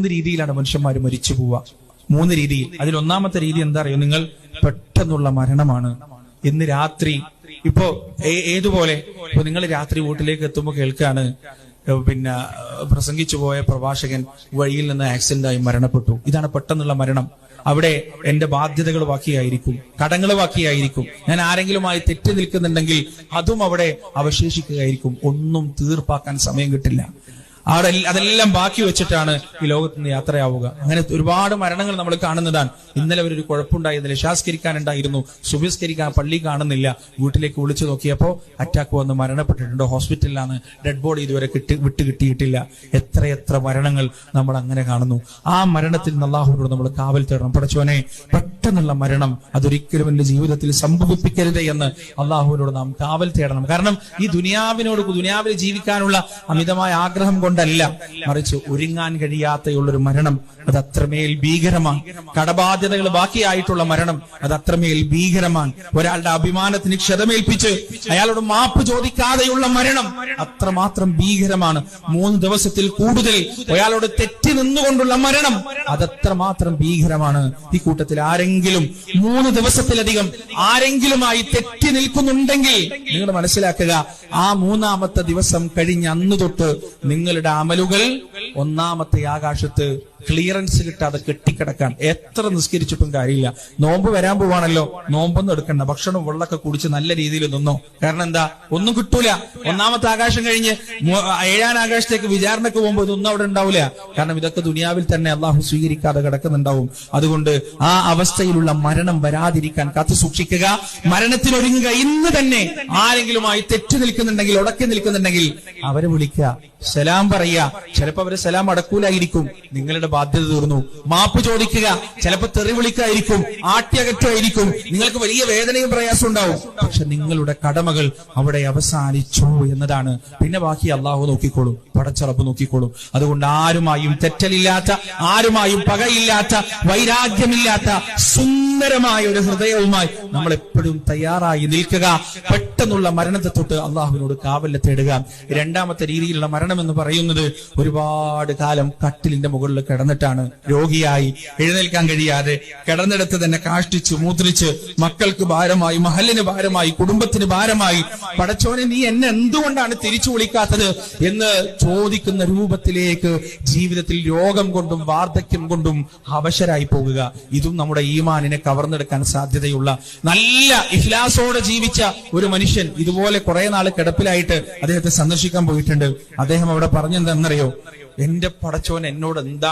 3 രീതിയിലാണ് മനുഷ്യന്മാർ മരിച്ചു പോവുക. 3 രീതിയിൽ. അതിൽ ഒന്നാമത്തെ രീതി എന്താ അറിയോ? നിങ്ങൾ പെട്ടെന്നുള്ള മരണമാണ്. ഇന്ന് രാത്രി ഇപ്പോ ഏതുപോലെ ഇപ്പൊ നിങ്ങൾ രാത്രി വീട്ടിലേക്ക് എത്തുമ്പോൾ കേൾക്കാണ്, പിന്നെ പ്രസംഗിച്ചു പോയ പ്രഭാഷകൻ വഴിയിൽ നിന്ന് ആക്സിഡന്റ് ആയി മരണപ്പെട്ടു. ഇതാണ് പെട്ടെന്നുള്ള മരണം. അവിടെ എന്റെ ബാധ്യതകൾ ബാക്കിയായിരിക്കും, കടങ്ങൾ ബാക്കിയായിരിക്കും, ഞാൻ ആരെങ്കിലുമായി തെറ്റി നിൽക്കുന്നുണ്ടെങ്കിൽ അതും അവിടെ അവശേഷിക്കുകയായിരിക്കും. ഒന്നും തീർപ്പാക്കാൻ സമയം കിട്ടില്ല. അതെല്ലാം ബാക്കി വെച്ചിട്ടാണ് ഈ ലോകത്ത് നിന്ന് യാത്രയാവുക. അങ്ങനെ ഒരുപാട് മരണങ്ങൾ നമ്മൾ കാണുന്നതാണ്. ഇന്നലെ ഒരു കുഴപ്പമുണ്ടായിരുന്നില്ല, ശാസ്കരിക്കാനുണ്ടായിരുന്നു, സുബഹിസ്കരിക്കാൻ പള്ളി കാണുന്നില്ല, വീട്ടിലേക്ക് വിളിച്ചു നോക്കിയപ്പോ അറ്റാക്ക് വന്ന് മരണപ്പെട്ടിട്ടുണ്ട്, ഹോസ്പിറ്റലിലാണ്, ഡെഡ് ബോഡി ഇതുവരെ കിട്ടിയിട്ടില്ല. എത്രയെത്ര മരണങ്ങൾ നമ്മൾ അങ്ങനെ കാണുന്നു. ആ മരണത്തിൽ നിന്ന് അല്ലാഹുവിനോട് നമ്മൾ കാവൽ തേടണം. പടച്ചോനെ, പെട്ടെന്നുള്ള മരണം അതൊരിക്കലും എന്റെ ജീവിതത്തിൽ സംഭവിപ്പിക്കരുത് എന്ന് അല്ലാഹുവിനോട് നാം കാവൽ തേടണം. കാരണം ഈ ദുനിയാവിൽ ജീവിക്കാനുള്ള അമിതമായ ആഗ്രഹം കൊണ്ടല്ല, മറിച്ച് ഒരുങ്ങാൻ കഴിയാത്തയുള്ളൊരു മരണം അത് അത്രമേൽ ഭീകരമാണ്. കടബാധ്യതകൾ ബാക്കിയായിട്ടുള്ള മരണം അത് അത്രമേൽ ഭീകരമാണ്. ഒരാളുടെ അഭിമാനത്തിന് ക്ഷതമേൽപ്പിച്ച് അയാളോട് മാപ്പ് ചോദിക്കാതെയുള്ള മരണം അത്രമാത്രം ഭീകരമാണ്. 3 ദിവസത്തിൽ കൂടുതൽ ഒരാളോട് തെറ്റി നിന്നുകൊണ്ടുള്ള മരണം അതത്രമാത്രം ഭീകരമാണ്. ഈ കൂട്ടത്തിൽ ആരെങ്കിലും 3 ദിവസത്തിലധികം ആരെങ്കിലുമായി തെറ്റി നിൽക്കുന്നുണ്ടെങ്കിൽ നിങ്ങൾ മനസ്സിലാക്കുക, ആ 3ാമത്തെ ദിവസം കഴിഞ്ഞ അന്ന് തൊട്ട് നിങ്ങളുടെ അമലുകൾ 1ാമത്തെ ആകാശത്ത് ക്ലിയറൻസ് കിട്ടാതെ കെട്ടിക്കിടക്കാൻ. എത്ര നിസ്കരിച്ചിട്ടും കാര്യമില്ല. നോമ്പ് വരാൻ പോവാണല്ലോ, നോമ്പൊന്നും എടുക്കണ്ട, ഭക്ഷണം വെള്ളമൊക്കെ കുടിച്ച് നല്ല രീതിയിൽ നിന്നോ. കാരണം എന്താ, ഒന്നും കിട്ടൂല. 1ാമത്തെ ആകാശം കഴിഞ്ഞ് 7ാം ആകാശത്തേക്ക് വിചാരണക്ക് പോകുമ്പോൾ ഇതൊന്നും അവിടെ ഉണ്ടാവില്ല. കാരണം ഇതൊക്കെ ദുനിയാവിൽ തന്നെ അള്ളാഹു സ്വീകരിക്കാതെ കിടക്കുന്നുണ്ടാവും. അതുകൊണ്ട് ആ അവസ്ഥയിലുള്ള മരണം വരാതിരിക്കാൻ കാത്തു സൂക്ഷിക്കുക. മരണത്തിനൊരുങ്ങുക. ഇന്ന് തന്നെ ആരെങ്കിലുമായി തെറ്റു നിൽക്കുന്നുണ്ടെങ്കിൽ, ഉടക്കി നിൽക്കുന്നുണ്ടെങ്കിൽ അവരെ വിളിക്കുക, സലാം പറയുക. ചിലപ്പോ അവര് സലാം അടക്കൂലായിരിക്കും, നിങ്ങളുടെ ബാധ്യത തീർന്നു. മാപ്പ് ചോദിക്കുക. ചിലപ്പോ തെറി വിളിക്കായിരിക്കും, ആട്ടിയകറ്റായിരിക്കും, നിങ്ങൾക്ക് വലിയ വേദനയും പ്രയാസം ഉണ്ടാവും. പക്ഷെ നിങ്ങളുടെ കടമകൾ അവിടെ അവസാനിച്ചു എന്നതാണ്. പിന്നെ ബാക്കി അള്ളാഹു നോക്കിക്കോളും, പടച്ചറപ്പ് നോക്കിക്കോളും. അതുകൊണ്ട് ആരുമായും തെറ്റലില്ലാത്ത, ആരുമായും പകയില്ലാത്ത, വൈരാഗ്യമില്ലാത്ത സുന്ദരമായ ഒരു ഹൃദയവുമായി നമ്മൾ എപ്പോഴും തയ്യാറായി നിൽക്കുക. പെട്ടെന്നുള്ള മരണത്തെ തൊട്ട് അള്ളാഹുവിനോട് കാവൽ തേടുക. 2ാമത്തെ രീതിയിലുള്ള മരണം എന്ന് പറയുന്നത് ഒരുപാട് കാലം കട്ടിലിന്റെ മുകളിൽ കിടന്നിട്ടാണ്. രോഗിയായി എഴുന്നേൽക്കാൻ കഴിയാതെ കിടന്നിടത്ത് തന്നെ കാഷ്ടിച്ച് മൂത്രിച്ച് മക്കൾക്ക് ഭാരമായി, മഹലിന് ഭാരമായി, കുടുംബത്തിന് ഭാരമായി. പടച്ചോനെ, നീ എന്നെ എന്തുകൊണ്ടാണ് തിരിച്ചു വിളിക്കാത്തത് എന്ന് ചോദിക്കുന്ന രൂപത്തിലേക്ക് ജീവിതത്തിൽ രോഗം കൊണ്ടും വാർദ്ധക്യം കൊണ്ടും അവശരായി പോകുക. ഇതും നമ്മുടെ ഈമാനിനെ കവർന്നെടുക്കാൻ സാധ്യതയുള്ള, നല്ല ഇഖ്ലാസോടെ ജീവിച്ച ഒരു മനുഷ്യൻ ഇതുപോലെ കുറെ നാൾ കിടപ്പിലായിട്ട് അദ്ദേഹത്തെ സന്ദർശിക്കാൻ പോയിട്ടുണ്ട്. അദ്ദേഹം അവിടെ പറഞ്ഞെന്തെന്നറിയോ? എന്റെ പടച്ചോൻ എന്നോട് എന്താ